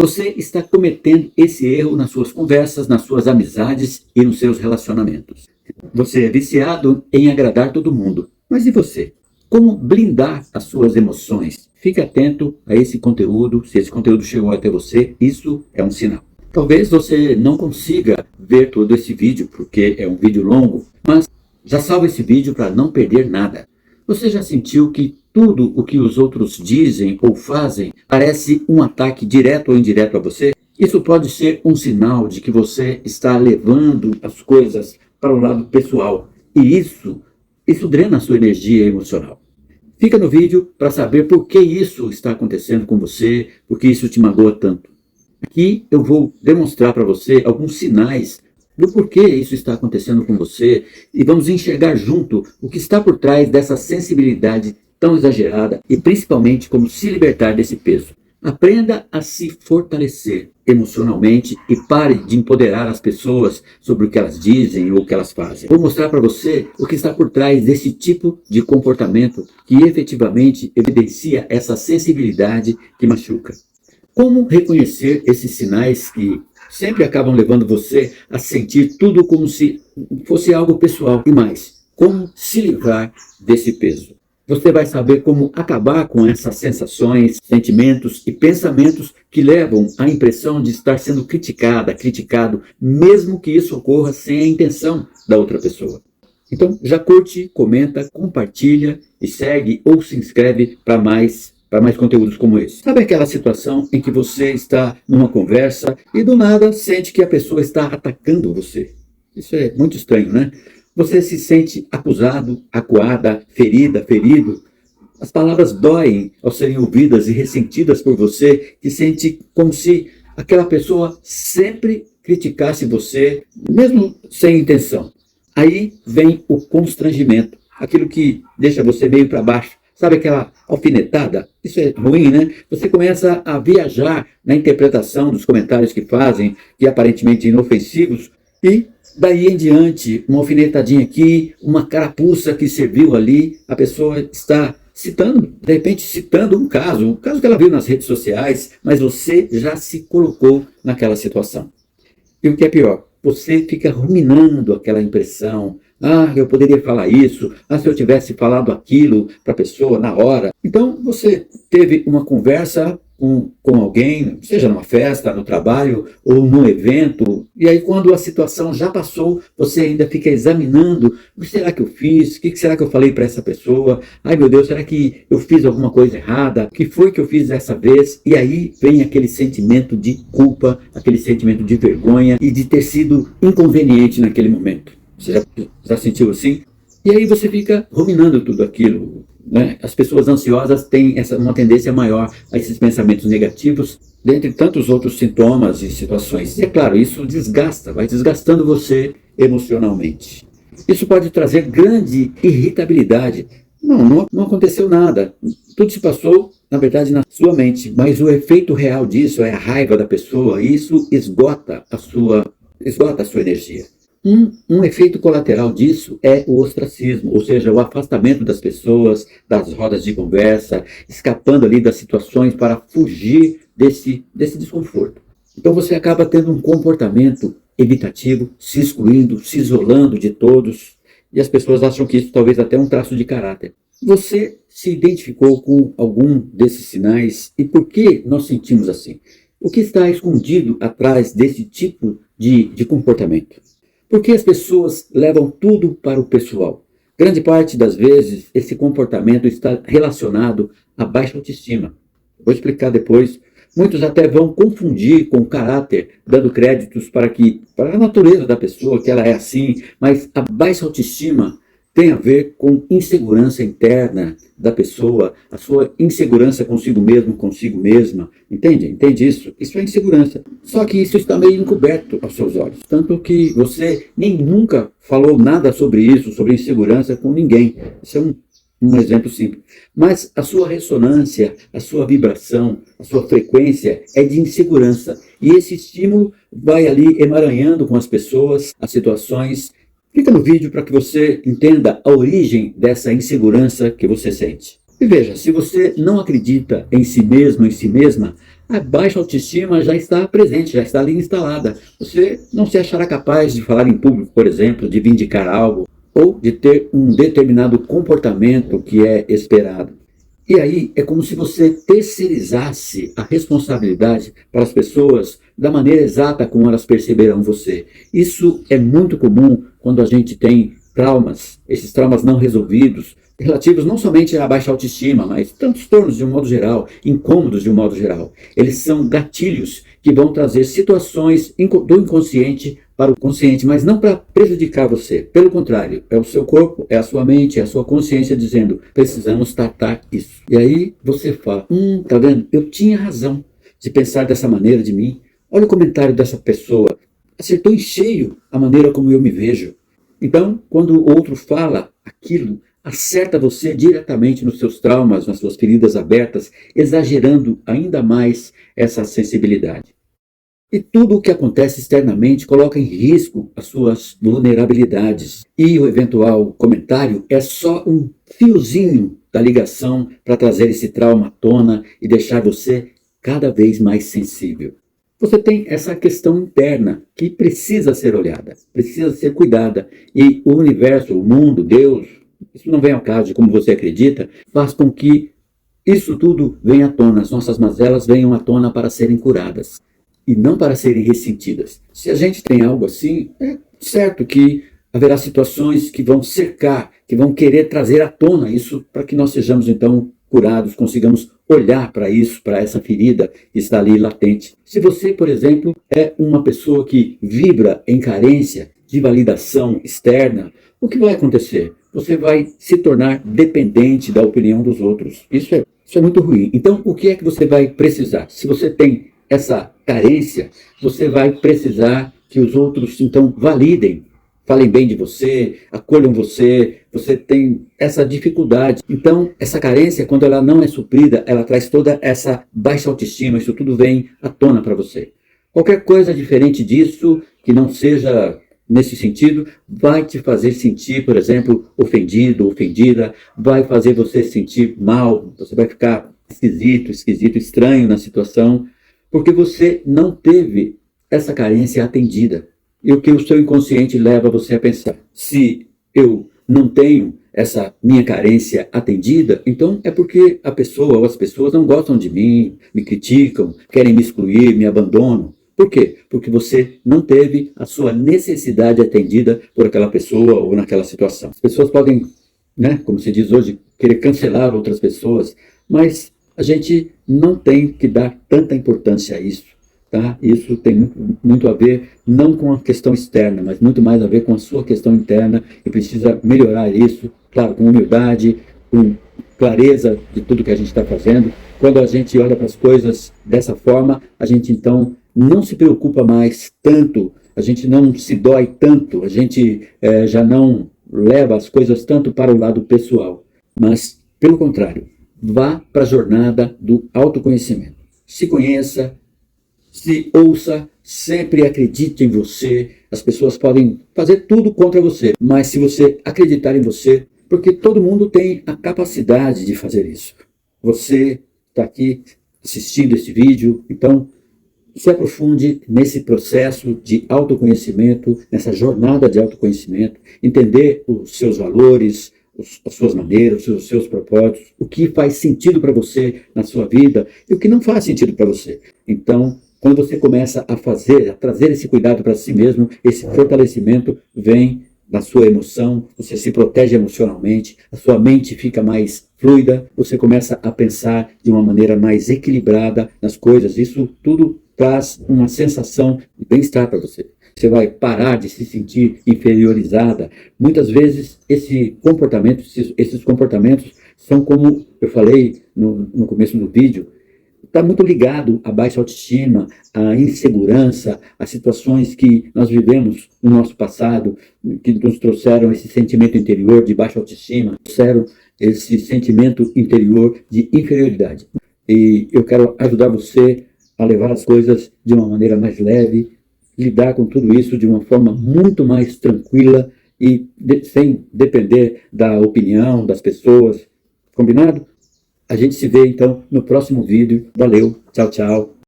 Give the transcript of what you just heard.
Você está cometendo esse erro nas suas conversas, nas suas amizades e nos seus relacionamentos. Você é viciado em agradar todo mundo. Mas e você? Como blindar as suas emoções? Fique atento a esse conteúdo. Se esse conteúdo chegou até você, isso é um sinal. Talvez você não consiga ver todo esse vídeo, porque é um vídeo longo, mas já salva esse vídeo para não perder nada. Você já sentiu que tudo o que os outros dizem ou fazem parece um ataque direto ou indireto a você? Isso pode ser um sinal de que você está levando as coisas para o lado pessoal. E isso drena a sua energia emocional. Fica no vídeo para saber por que isso está acontecendo com você, por que isso te magoa tanto. Aqui eu vou demonstrar para você alguns sinais do porquê isso está acontecendo com você e vamos enxergar junto o que está por trás dessa sensibilidade tão exagerada e principalmente como se libertar desse peso. Aprenda a se fortalecer emocionalmente e pare de empoderar as pessoas sobre o que elas dizem ou o que elas fazem. Vou mostrar para você o que está por trás desse tipo de comportamento que efetivamente evidencia essa sensibilidade que machuca. Como reconhecer esses sinais que sempre acabam levando você a sentir tudo como se fosse algo pessoal? E mais, como se livrar desse peso? Você vai saber como acabar com essas sensações, sentimentos e pensamentos que levam à impressão de estar sendo criticado, mesmo que isso ocorra sem a intenção da outra pessoa. Então, já curte, comenta, compartilha e segue ou se inscreve para mais conteúdos como esse. Sabe aquela situação em que você está numa conversa e do nada sente que a pessoa está atacando você? Isso é muito estranho, né? Você se sente acusado, acuada, ferida, ferido. As palavras doem ao serem ouvidas e ressentidas por você, que sente como se aquela pessoa sempre criticasse você, mesmo sem intenção. Aí vem o constrangimento, aquilo que deixa você meio para baixo. Sabe aquela alfinetada? Isso é ruim, né? Você começa a viajar na interpretação dos comentários que fazem, que aparentemente inofensivos, e daí em diante, uma alfinetadinha aqui, uma carapuça que serviu ali, a pessoa está citando, de repente citando um caso que ela viu nas redes sociais, mas você já se colocou naquela situação. E o que é pior, você fica ruminando aquela impressão. Ah, eu poderia falar isso. Ah, se eu tivesse falado aquilo para a pessoa na hora. Então, você teve uma conversa com alguém, seja numa festa, no trabalho ou num evento, e aí quando a situação já passou, você ainda fica examinando: o que será que eu fiz? O que será que eu falei para essa pessoa? Ai meu Deus, será que eu fiz alguma coisa errada? O que foi que eu fiz dessa vez? E aí vem aquele sentimento de culpa, aquele sentimento de vergonha e de ter sido inconveniente naquele momento. Você já sentiu assim? E aí você fica ruminando tudo aquilo, né? As pessoas ansiosas têm uma tendência maior a esses pensamentos negativos, dentre tantos outros sintomas e situações. E é claro, isso desgasta, vai desgastando você emocionalmente. Isso pode trazer grande irritabilidade. Não aconteceu nada. Tudo se passou, na verdade, na sua mente. Mas o efeito real disso é a raiva da pessoa, e isso esgota a sua energia. Um efeito colateral disso é o ostracismo, ou seja, o afastamento das pessoas, das rodas de conversa, escapando ali das situações para fugir desse desconforto. Então você acaba tendo um comportamento evitativo, se excluindo, se isolando de todos, e as pessoas acham que isso talvez até é um traço de caráter. Você se identificou com algum desses sinais e por que nós sentimos assim? O que está escondido atrás desse tipo de comportamento? Por que as pessoas levam tudo para o pessoal? Grande parte das vezes, esse comportamento está relacionado à baixa autoestima. Vou explicar depois. Muitos até vão confundir com o caráter, dando créditos para a natureza da pessoa, que ela é assim, mas a baixa autoestima tem a ver com insegurança interna da pessoa, a sua insegurança consigo mesmo, consigo mesma. Entende? Entende isso? Isso é insegurança. Só que isso está meio encoberto aos seus olhos. Tanto que você nem nunca falou nada sobre isso, sobre insegurança com ninguém. Isso é um exemplo simples. Mas a sua ressonância, a sua vibração, a sua frequência é de insegurança. E esse estímulo vai ali emaranhando com as pessoas, as situações. Clica no vídeo para que você entenda a origem dessa insegurança que você sente. E veja, se você não acredita em si mesmo, em si mesma, a baixa autoestima já está presente, já está ali instalada. Você não se achará capaz de falar em público, por exemplo, de vindicar algo, ou de ter um determinado comportamento que é esperado. E aí é como se você terceirizasse a responsabilidade para as pessoas da maneira exata como elas perceberão você. Isso é muito comum quando a gente tem traumas, esses traumas não resolvidos, relativos não somente à baixa autoestima, mas transtornos de um modo geral, incômodos de um modo geral. Eles são gatilhos que vão trazer situações do inconsciente para o consciente, mas não para prejudicar você. Pelo contrário, é o seu corpo, é a sua mente, é a sua consciência dizendo, precisamos tratar isso. E aí você fala, tá vendo? Eu tinha razão de pensar dessa maneira de mim. Olha o comentário dessa pessoa. Acertou em cheio a maneira como eu me vejo. Então, quando o outro fala aquilo, acerta você diretamente nos seus traumas, nas suas feridas abertas, exagerando ainda mais essa sensibilidade. E tudo o que acontece externamente coloca em risco as suas vulnerabilidades. E o eventual comentário é só um fiozinho da ligação para trazer esse trauma à tona e deixar você cada vez mais sensível. Você tem essa questão interna que precisa ser olhada, precisa ser cuidada. E o universo, o mundo, Deus, isso não vem ao caso de como você acredita, faz com que isso tudo venha à tona, as nossas mazelas venham à tona para serem curadas e não para serem ressentidas. Se a gente tem algo assim, é certo que haverá situações que vão cercar, que vão querer trazer à tona isso para que nós sejamos então curados, consigamos olhar para isso, para essa ferida que está ali latente. Se você, por exemplo, é uma pessoa que vibra em carência de validação externa, o que vai acontecer? Você vai se tornar dependente da opinião dos outros. Isso é muito ruim. Então, o que é que você vai precisar? Se você tem essa carência, você vai precisar que os outros, então, validem, falem bem de você, acolham você, você tem essa dificuldade. Então, essa carência, quando ela não é suprida, ela traz toda essa baixa autoestima, isso tudo vem à tona para você. Qualquer coisa diferente disso, que não seja nesse sentido, vai te fazer sentir, por exemplo, ofendido, ofendida, vai fazer você se sentir mal, você vai ficar esquisito, estranho na situação, porque você não teve essa carência atendida. E o que o seu inconsciente leva você a pensar? Se eu não tenho essa minha carência atendida, então é porque a pessoa ou as pessoas não gostam de mim, me criticam, querem me excluir, me abandonam. Por quê? Porque você não teve a sua necessidade atendida por aquela pessoa ou naquela situação. As pessoas podem, como se diz hoje, querer cancelar outras pessoas, mas a gente não tem que dar tanta importância a isso. Tá? Isso tem muito a ver, não com a questão externa, mas muito mais a ver com a sua questão interna, e precisa melhorar isso, claro, com humildade, com clareza de tudo que a gente está fazendo. Quando a gente olha para as coisas dessa forma, a gente então não se preocupa mais tanto, a gente não se dói tanto, a gente já não leva as coisas tanto para o lado pessoal, mas, pelo contrário, vá para a jornada do autoconhecimento. Se conheça, se ouça, sempre acredite em você. As pessoas podem fazer tudo contra você, mas se você acreditar em você, porque todo mundo tem a capacidade de fazer isso. Você está aqui assistindo esse vídeo, então se aprofunde nesse processo de autoconhecimento, nessa jornada de autoconhecimento, entender os seus valores, as suas maneiras, os seus propósitos, o que faz sentido para você na sua vida e o que não faz sentido para você. Então, quando você começa a trazer esse cuidado para si mesmo, esse fortalecimento vem da sua emoção, você se protege emocionalmente, a sua mente fica mais fluida, você começa a pensar de uma maneira mais equilibrada nas coisas. Isso tudo traz uma sensação de bem-estar para você. Você vai parar de se sentir inferiorizada. Muitas vezes esses comportamentos são, como eu falei no começo do vídeo, está muito ligado à baixa autoestima, à insegurança, a situações que nós vivemos no nosso passado, que nos trouxeram esse sentimento interior de baixa autoestima, trouxeram esse sentimento interior de inferioridade. E eu quero ajudar você a levar as coisas de uma maneira mais leve, lidar com tudo isso de uma forma muito mais tranquila e sem depender da opinião das pessoas. Combinado? A gente se vê então no próximo vídeo. Valeu, tchau, tchau.